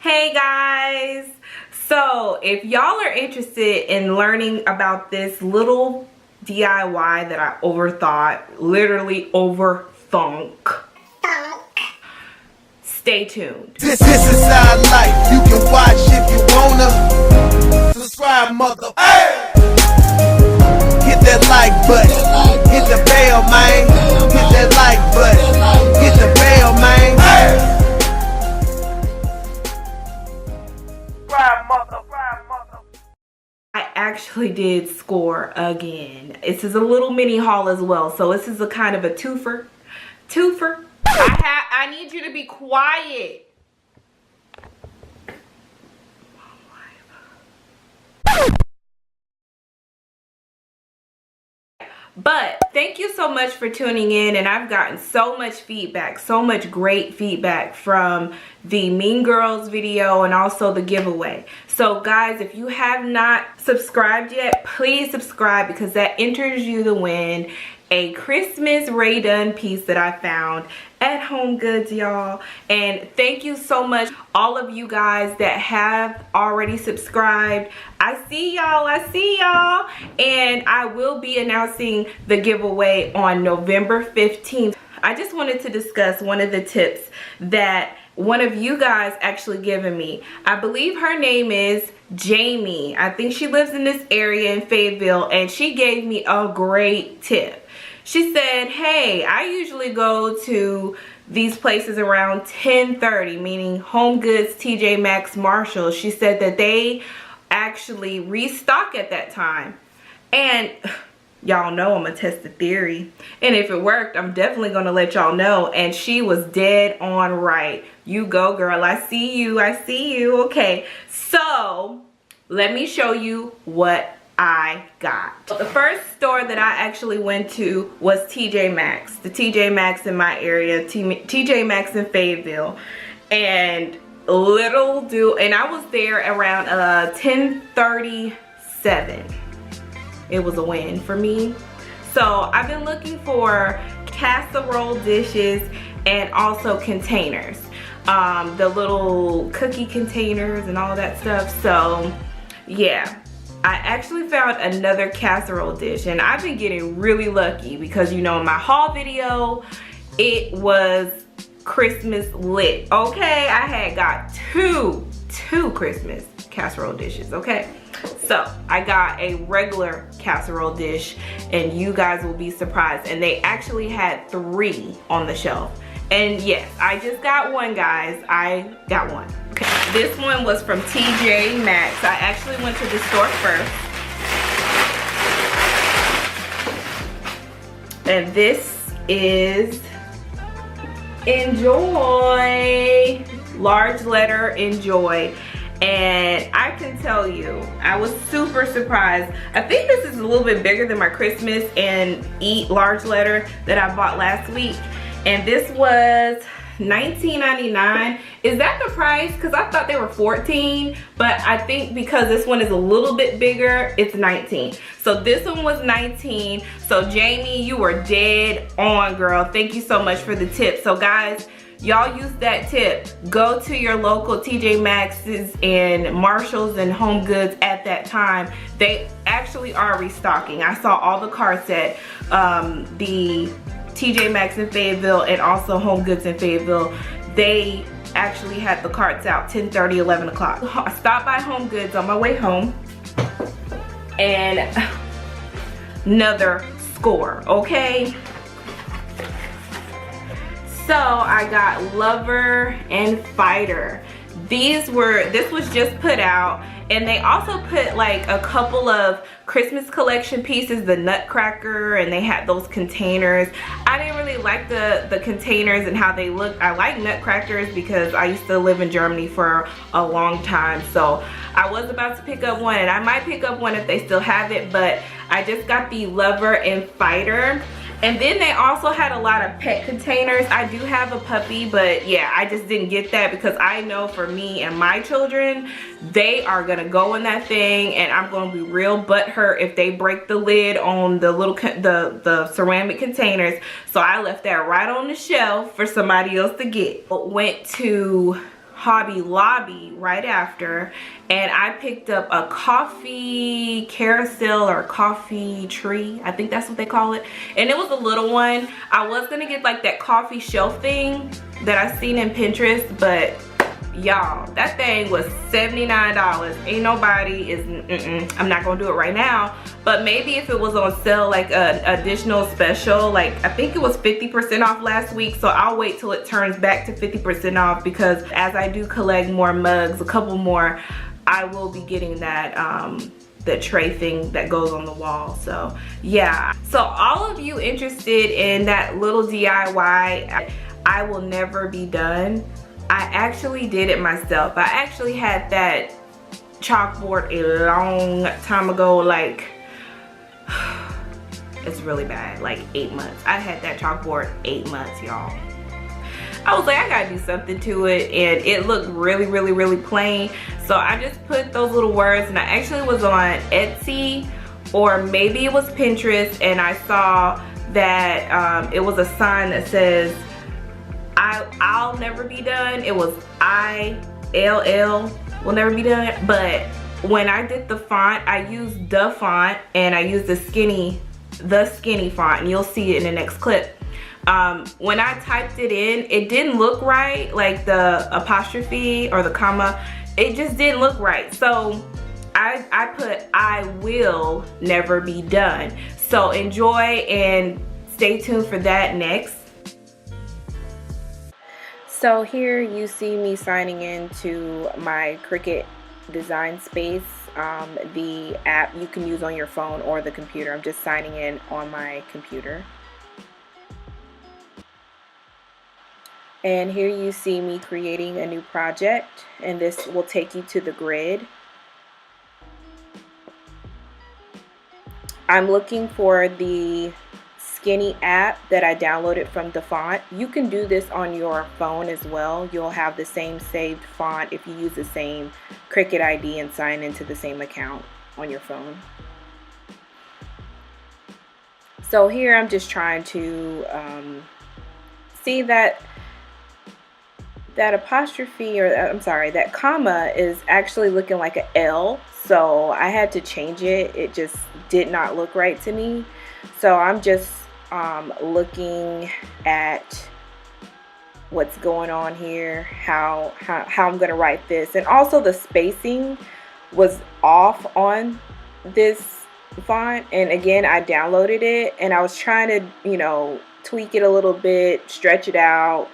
Hey guys, so if y'all are interested in learning about this little DIY that I overthought, literally overthunk, stay tuned. This is our life. You can watch if you wanna. Subscribe, mother. Hey! Hit that like button. Hit the bell, man. Hit that like button. Hit the bell, man. Hey! Subscribe, mother. I actually did score again. This is a little mini haul as well, so this is a kind of a twofer. I need you to be quiet. But thank you so much for tuning in, and I've gotten so much feedback, so much great feedback from the Mean Girls video and also the giveaway. So guys, if you have not subscribed yet, please subscribe because that enters you to win a Christmas Rae Dunn piece that I found at HomeGoods, y'all. And thank you so much, all of you guys that have already subscribed. I see y'all, and I will be announcing the giveaway on November 15th. I just wanted to discuss one of the tips that one of you guys actually given me. I believe her name is Jamie. I think she lives in this area in Fayetteville, and she gave me a great tip. She said, hey, I usually go to these places around 10:30, meaning HomeGoods, TJ Maxx, Marshalls. She said that they actually restock at that time. And y'all know I'm gonna test the theory. And if it worked, I'm definitely gonna let y'all know. And she was dead on right. You go, girl. I see you. Okay, so let me show you what I got. The first store that I actually went to was TJ Maxx. The TJ Maxx in my area, TJ Maxx in Fayetteville. And I was there around 10:37. It was a win for me. So I've been looking for casserole dishes and also containers. The little cookie containers and all that stuff. So yeah, I actually found another casserole dish, and I've been getting really lucky because, you know, in my haul video, it was Christmas lit, okay? I had got two Christmas casserole dishes, okay? So I got a regular casserole dish, and you guys will be surprised, and they actually had 3 on the shelf. And yes, I just got one, guys. I got one. Okay. This one was from TJ Maxx. I actually went to the store first. And this is Enjoy. Large letter, Enjoy. And I can tell you, I was super surprised. I think this is a little bit bigger than my Christmas and Eat large letter that I bought last week. And this was $19.99. Is that the price? Because I thought they were $14, but I think because this one is a little bit bigger, it's $19. So this one was $19. So Jamie, you were dead on, girl. Thank you so much for the tip. So guys, y'all use that tip. Go to your local TJ Maxx's and Marshalls and HomeGoods at that time. They actually are restocking. I saw all the carts at the TJ Maxx in Fayetteville and also HomeGoods in Fayetteville. They actually had the carts out 10:30, 11 o'clock. I stopped by HomeGoods on my way home, and another score, okay? So I got Lover and Fighter. This was just put out, and they also put like a couple of Christmas collection pieces, the Nutcracker, and they had those containers. I didn't really like the containers and how they look. I like Nutcrackers because I used to live in Germany for a long time. So I was about to pick up one, and I might pick up one if they still have it, but I just got the Lover and Fighter. And then they also had a lot of pet containers. I do have a puppy, but yeah, I just didn't get that because I know for me and my children, they are gonna go in that thing, and I'm gonna be real butthurt if they break the lid on the little the ceramic containers. So I left that right on the shelf for somebody else to get. Went to Hobby Lobby right after, and I picked up a coffee carousel or coffee tree. I think that's what they call it. And it was a little one. I was gonna get like that coffee shelf thing that I seen in Pinterest, but y'all, that thing was $79. Ain't nobody is, I'm not gonna do it right now. But maybe if it was on sale, like an additional special, like I think it was 50% off last week, so I'll wait till it turns back to 50% off, because as I do collect more mugs, a couple more, I will be getting that the tray thing that goes on the wall. So yeah, so all of you interested in that little DIY, I will never be done. I actually did it myself. I actually had that chalkboard a long time ago, like, it's really bad, like 8 months. I had that chalkboard 8 months, y'all. I was like, I gotta do something to it, and it looked really, really, really plain. So I just put those little words, and I actually was on Etsy, or maybe it was Pinterest, and I saw that it was a sign that says, I'll never be done. It was ILL, will never be done. But when I did the font, I used the font, and I used the skinny font, and you'll see it in the next clip. When I typed it in, it didn't look right, like the apostrophe or the comma, it just didn't look right. So I put I will never be done. So enjoy and stay tuned for that next. So here you see me signing into my Cricut design space, the app you can use on your phone or the computer. I'm just signing in on my computer. And here you see me creating a new project, and this will take you to the grid. I'm looking for the Skinny app that I downloaded from the font. You can do this on your phone as well. You'll have the same saved font if you use the same Cricut ID and sign into the same account on your phone. So here I'm just trying to see that apostrophe, or I'm sorry, that comma is actually looking like an L. So I had to change it. It just did not look right to me. So I'm just looking at what's going on here, how I'm gonna write this, and also the spacing was off on this font. And again, I downloaded it, and I was trying to, you know, tweak it a little bit, stretch it out,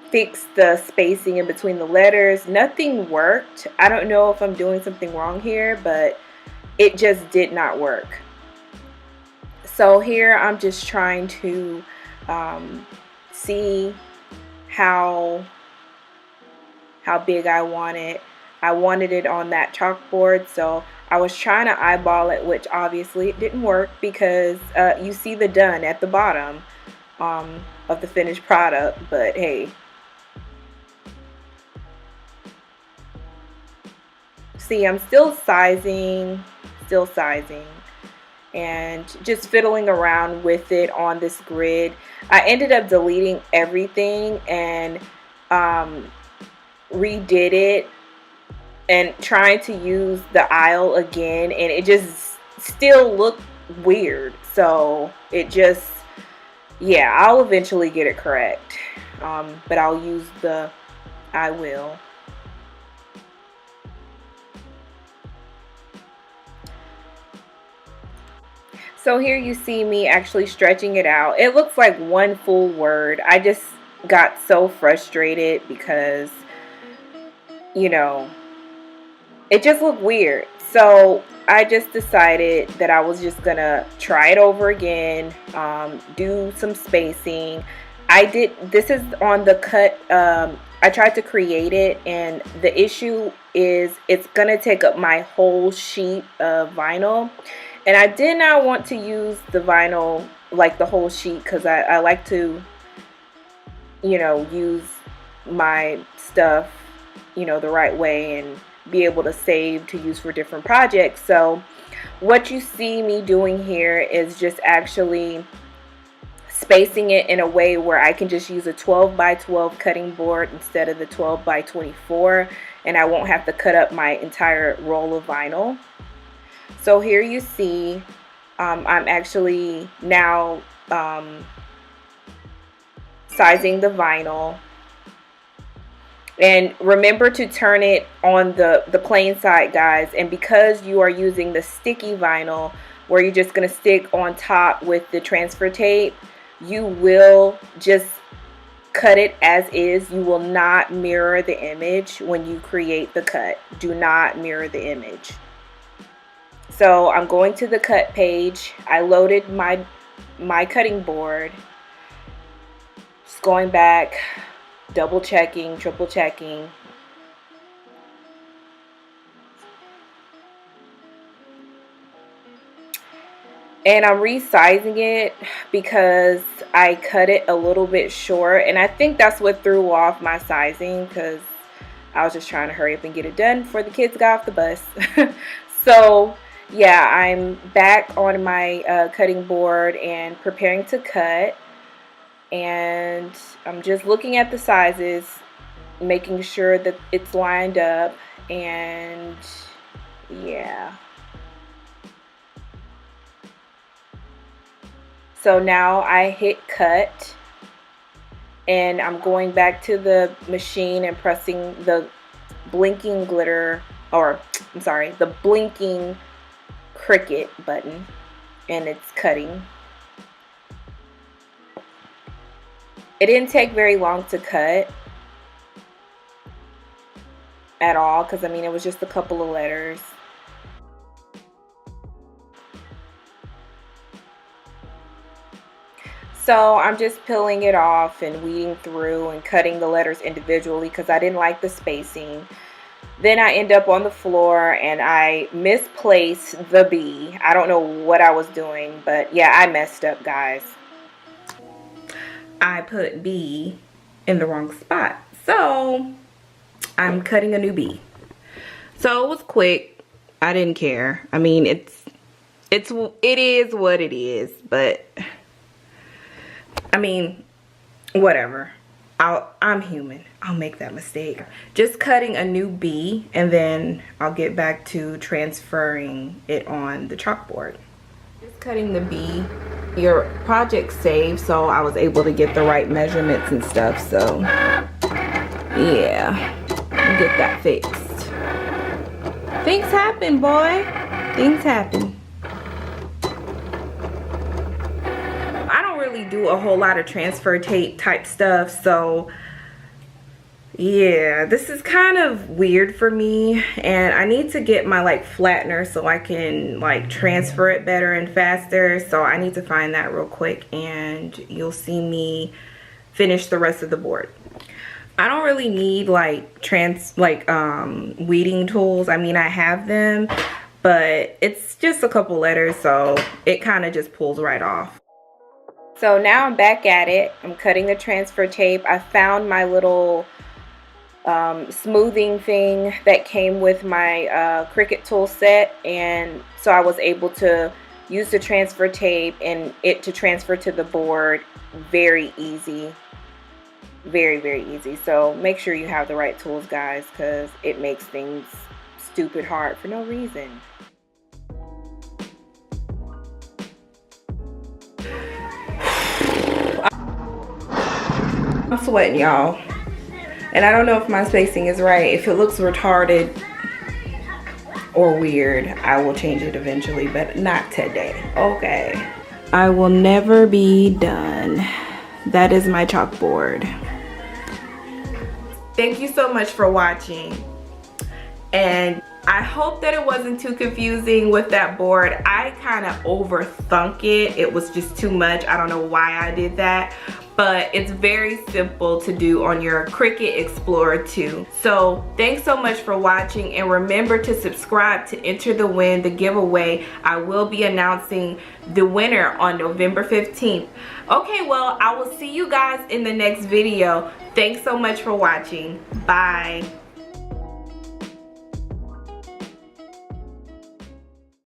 fix the spacing in between the letters. Nothing worked. I don't know if I'm doing something wrong here, but it just did not work. So here I'm just trying to see how big I want it. I wanted it on that chalkboard, so I was trying to eyeball it, which obviously it didn't work, because you see the done at the bottom of the finished product. But hey, see, I'm still sizing and just fiddling around with it on this grid. I ended up deleting everything and redid it and trying to use the aisle again, and it just still looked weird. So it just, yeah, I'll eventually get it correct, but I'll use the I will. So here you see me actually stretching it out. It looks like one full word. I just got so frustrated because, you know, it just looked weird. So I just decided that I was just gonna try it over again, do some spacing. This is on the cut. I tried to create it, and the issue is it's gonna take up my whole sheet of vinyl. And I did not want to use the vinyl, like the whole sheet, because I like to, you know, use my stuff, you know, the right way and be able to save to use for different projects. So what you see me doing here is just actually spacing it in a way where I can just use a 12 by 12 cutting board instead of the 12 by 24, and I won't have to cut up my entire roll of vinyl. So here you see I'm actually now sizing the vinyl. And remember to turn it on the plain side, guys. And because you are using the sticky vinyl where you're just going to stick on top with the transfer tape, you will just cut it as is. You will not mirror the image when you create the cut. Do not mirror the image. So I'm going to the cut page. I loaded my cutting board. Just going back, double checking, triple checking. And I'm resizing it because I cut it a little bit short, and I think that's what threw off my sizing, because I was just trying to hurry up and get it done before the kids got off the bus. So yeah, I'm back on my cutting board and preparing to cut, and I'm just looking at the sizes, making sure that it's lined up, and yeah. So now I hit cut, and I'm going back to the machine and pressing the blinking glitter, or I'm sorry, the blinking Cricut button, and it's cutting. It didn't take very long to cut at all, because I mean it was just a couple of letters. So I'm just peeling it off and weeding through and cutting the letters individually because I didn't like the spacing. Then I end up on the floor and I misplaced the B. I don't know what I was doing, but yeah, I messed up, guys. I put B in the wrong spot. So I'm cutting a new B. So it was quick. I didn't care. I mean, it is what it is, but I mean, whatever. I'm human. I'll make that mistake. Just cutting a new B, and then I'll get back to transferring it on the chalkboard. Just cutting the B. Your project saved, so I was able to get the right measurements and stuff. So yeah, get that fixed. Things happen, boy. Things happen. Do a whole lot of transfer tape type stuff, so yeah, this is kind of weird for me, and I need to get my like flattener so I can like transfer it better and faster. So I need to find that real quick, and you'll see me finish the rest of the board. I don't really need like weeding tools. I mean, I have them, but it's just a couple letters, so it kind of just pulls right off. So now I'm back at it. I'm cutting the transfer tape. I found my little smoothing thing that came with my Cricut tool set, and so I was able to use the transfer tape and it to transfer to the board. Very easy. Very, very easy. So make sure you have the right tools, guys, because it makes things stupid hard for no reason. I'm sweating, y'all, and I don't know if my spacing is right. If it looks retarded or weird, I will change it eventually, but not today. Okay, I will never be done. That is my chalkboard. Thank you so much for watching, and I hope that it wasn't too confusing with that board. I kind of overthunk it. It was just too much. I don't know why I did that, but it's very simple to do on your Cricut Explorer 2. So thanks so much for watching, and remember to subscribe to enter the win, the giveaway. I will be announcing the winner on November 15th. Okay, well, I will see you guys in the next video. Thanks so much for watching. Bye.